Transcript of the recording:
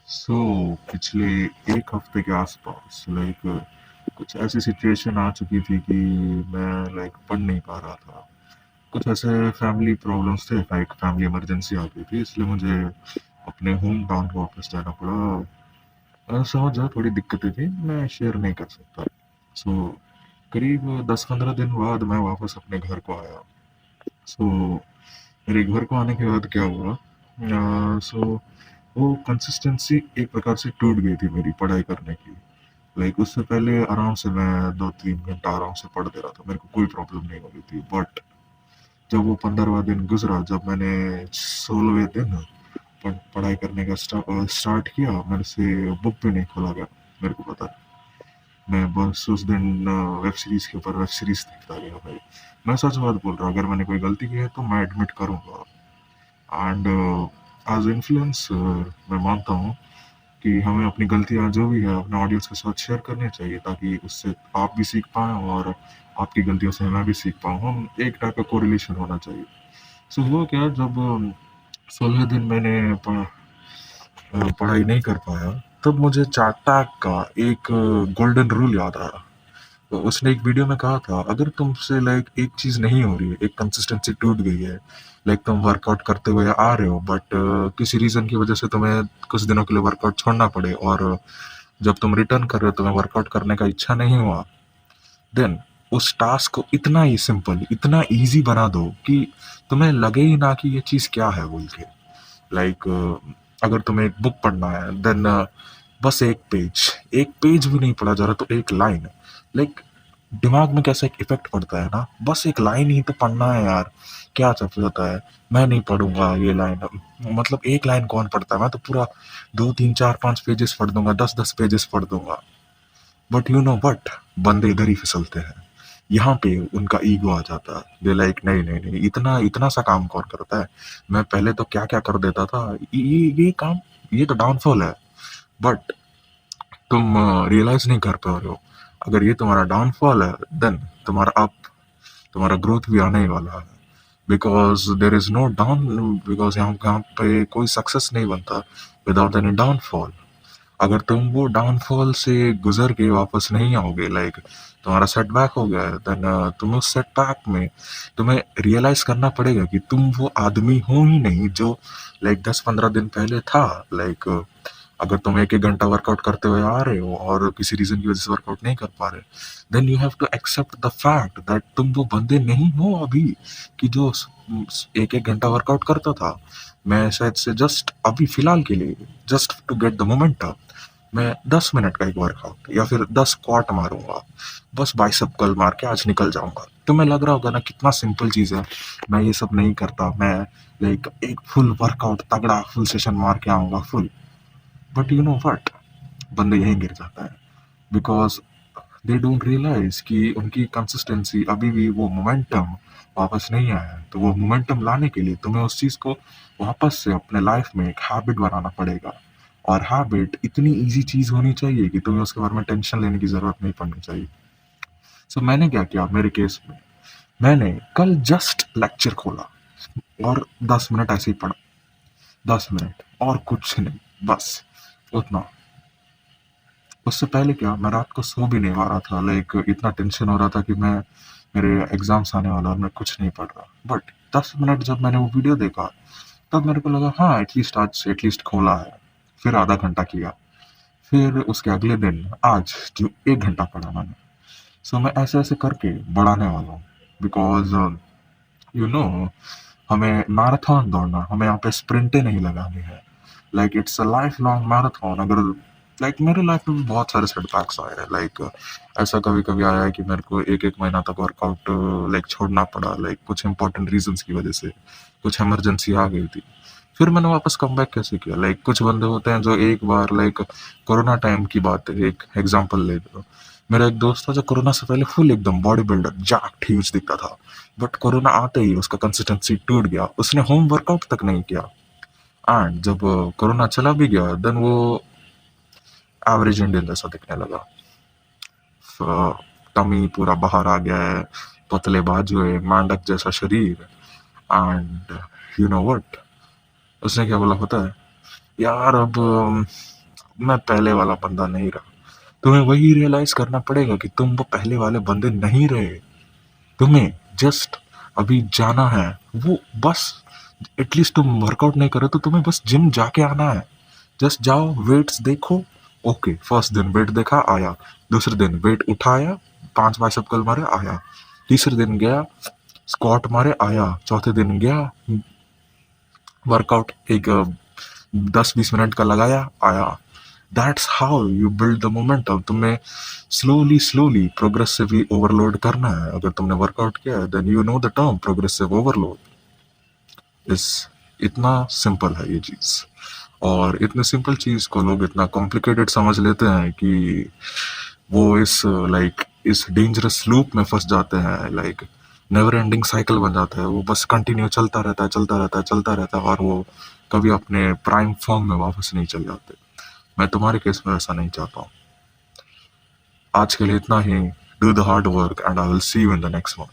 सो पिछले 1 हफ्ते के आसपास कुछ ऐसी सिचुएशन आ चुकी थी कि मैं पढ़ नहीं पा रहा था। कुछ ऐसे फैमिली प्रॉब्लम्स थे, फैमिली इमरजेंसी आ गई थी, इसलिए मुझे अपने होम टाउन को वापस जाना पड़ा। समझ जाओ थोड़ी दिक्कतें थी, मैं शेयर नहीं कर सकता। सो करीब 10-15 दिन बाद मैं वापस अपने घर को आया। सो मेरे घर को आने के बाद क्या हुआ, सो वो कंसिस्टेंसी एक प्रकार से टूट गई थी मेरी पढ़ाई करने की। उससे पहले आराम से मैं 2-3 घंटा आराम से पढ़ दे रहा था, मेरे को कोई प्रॉब्लम नहीं हो रही थी। बट जब वो 15वां दिन गुजरा, जब मैंने 16वें दिन पढ़ाई करने का स्टार्ट किया, मेरे से बुक भी नहीं खोला गया। मेरे को पता है, मैं बस उस दिन वेब सीरीज के ऊपर वेब सीरीज देखता गया भाई। मैं सच बात बोल रहा हूँ, अगर मैंने कोई गलती की है तो मैं एडमिट करूंगा। एंड एज इन्फ्लुएंसर मैं मानता हूँ कि हमें अपनी गलतियाँ जो भी है अपने ऑडियंस के साथ शेयर करनी चाहिए, ताकि उससे आप भी सीख पाएँ और आपकी गलतियों से मैं भी सीख पाऊँ। हम एक टाइप का कोरिलेशन होना चाहिए। सो हुआ क्या, जब 16वें दिन मैंने पढ़ाई नहीं कर पाया, तब मुझे चार्टाक का एक गोल्डन रूल याद आया। तो उसने एक वीडियो में कहा था, अगर तुमसे एक चीज़ नहीं हो रही है, एक कंसिस्टेंसी टूट गई है, तुम वर्कआउट करते हुए आ रहे हो, बट किसी रीज़न की वजह से तुम्हें कुछ दिनों के लिए वर्कआउट छोड़ना पड़े, और जब तुम रिटर्न कर रहे हो तुम्हें वर्कआउट करने का इच्छा नहीं हुआ, देन उस टास्क को इतना ही सिंपल, इतना इजी बना दो कि तुम्हें लगे ही ना कि ये चीज़ क्या है बोल के। लाइक अगर तुम्हें एक बुक पढ़ना है, देन बस एक पेज भी नहीं पढ़ा जा रहा तो एक लाइन, लाइक दिमाग में कैसा एक इफेक्ट पड़ता है ना, बस एक लाइन ही तो पढ़ना है यार, क्या चल जाता है। मैं नहीं पढ़ूंगा ये लाइन, मतलब एक लाइन कौन पढ़ता है, मैं तो पूरा 2-3-4-5 पेजेस पढ़ दूंगा, 10-10 पेजेस पढ़ दूंगा। बट यू नो वट, बंदे इधर ही फिसलते हैं। यहाँ पे उनका ईगो आ जाता है, दे लाइक नहीं नहीं नहीं, इतना इतना सा काम कौन करता है, मैं पहले तो क्या क्या कर देता था, ये काम, ये तो डाउनफॉल है। बट तुम रियलाइज नहीं कर पा रहे हो, अगर ये तुम्हारा डाउनफॉल है, देन तुम्हारा ग्रोथ भी आने ही वाला है। Because there is no down, because यहाँ पे कोई सक्सेस नहीं बनता विदाउट एनी डाउनफॉल। अगर तुम वो डाउनफॉल से गुजर के वापस नहीं आओगे, तुम्हारा सेटबैक हो गया है, देन तुम उस सेटबैक में तुम्हें रियलाइज करना पड़ेगा कि तुम वो आदमी हो ही नहीं जो 10-15 दिन पहले था। अगर तुम 1-1 घंटा वर्कआउट करते हुए आ रहे हो और किसी रीजन की वजह से वर्कआउट नहीं कर पा रहे, then you have to accept the fact that तुम वो बंदे नहीं हो अभी कि जो 1-1 घंटा वर्कआउट करता था। मैं शायद से जस्ट अभी फिलहाल के लिए, just to get the momentum, मैं 10 मिनट का एक वर्कआउट या फिर 10 स्क्वाट मारूंगा, बस बाइसेप कर्ल मार के आज निकल जाऊंगा। तुम्हें लग रहा होगा ना कितना सिंपल चीज है, मैं ये सब नहीं करता, मैं एक फुल वर्कआउट तगड़ा फुल सेशन मार के आऊंगा full. But you know what, बंदे यहीं गिर जाता है, बिकॉज दे डोंट रियलाइज कि उनकी कंसिस्टेंसी अभी भी वो मोमेंटम वापस नहीं आया है। तो वो मोमेंटम लाने के लिए तुम्हें उस चीज़ को वापस से अपने लाइफ में एक हैबिट बनाना पड़ेगा। और हैबिट इतनी इजी चीज़ होनी चाहिए कि तुम्हें उसके बारे में टेंशन लेने की ज़रूरत नहीं पड़नी चाहिए। सो मैंने क्या किया मेरे केस में, मैंने कल जस्ट लेक्चर खोला और 10 मिनट ऐसे ही पढ़ा, 10 मिनट और कुछ नहीं, बस उतना। उससे पहले क्या, मैं रात को सो भी नहीं पा रहा था, इतना टेंशन हो रहा था कि मैं, मेरे एग्जाम्स आने वाला और मैं कुछ नहीं पढ़ रहा। बट 10 मिनट जब मैंने वो वीडियो देखा, तब मेरे को लगा हाँ एटलीस्ट आज एटलीस्ट खोला है। फिर आधा घंटा किया, फिर उसके अगले दिन आज जो 1 घंटा पढ़ा मैंने। सो मैं ऐसे ऐसे करके बढ़ाने वाला हूँ, बिकॉज यू नो हमें मैराथन दौड़ना, हमें यहाँ पे स्प्रिंटें नहीं लगानी है। It's a life long marathon. अगर मेरे लाइफ में भी बहुत सारे सेटबैक्स आए हैं, ऐसा कभी कभी आया है कि मेरे को 1-1 महीना तक वर्कआउट छोड़ना पड़ा, कुछ इंपॉर्टेंट रीजंस की वजह से, कुछ इमरजेंसी आ गई थी। फिर मैंने वापस कम बैक कैसे किया, कुछ बंदे होते हैं जो एक बार कोरोना टाइम की बात है, एक एग्जांपल ले लो। मेरा एक दोस्त था जो कोरोना से पहले फुल एकदम बॉडी बिल्डर जैक्ट ह्यूज दिखता था, बट कोरोना आते ही उसका कंसिस्टेंसी टूट गया, उसने होम वर्कआउट तक नहीं किया। एंड जब कोरोना चला भी गया, देन वो एवरेज इंडियन जैसा दिखने लगा। टमी पूरा बाहर आ गया है, पतले बाजू है, मेंढक जैसा शरीर। एंड यू नो व्हाट, उसने क्या बोला पता है, यार अब मैं पहले वाला बंदा नहीं रहा। तुम्हें वही रियलाइज करना पड़ेगा कि तुम वो पहले वाले बंदे नहीं रहे। तुम्हें जस्ट अभी जाना है, वो बस एटलीस्ट तुम वर्कआउट नहीं करे तो तुम्हें बस जिम जाके आना है। जस्ट जाओ, वेट्स देखो। ओके, फर्स्ट दिन वेट देखा, आया। दूसरे दिन वेट उठाया, 5 बाइसेप कर्ल मारे, आया। तीसरे दिन गया, स्क्वाट मारे, आया। चौथे दिन गया, वर्कआउट एक 10-20 मिनट का लगाया, आया। That's how you build the momentum. तुम्हें स्लोली स्लोली प्रोग्रेसिवली ओवरलोड करना है। अगर तुमने वर्कआउट किया है then you know the term progressive overload. इस इतना सिंपल है ये चीज़, और इतने सिंपल चीज़ को लोग इतना कॉम्प्लिकेटेड समझ लेते हैं कि वो इस इस डेंजरस लूप में फंस जाते हैं। नेवर एंडिंग साइकिल बन जाता है। वो बस कंटिन्यू चलता रहता है, चलता रहता है, चलता रहता है, और वो कभी अपने प्राइम फॉर्म में वापस नहीं चल जाते। मैं तुम्हारे केस में ऐसा नहीं चाहता हूँ। आज के लिए इतना ही। Do the hard work and I will see you in the next one.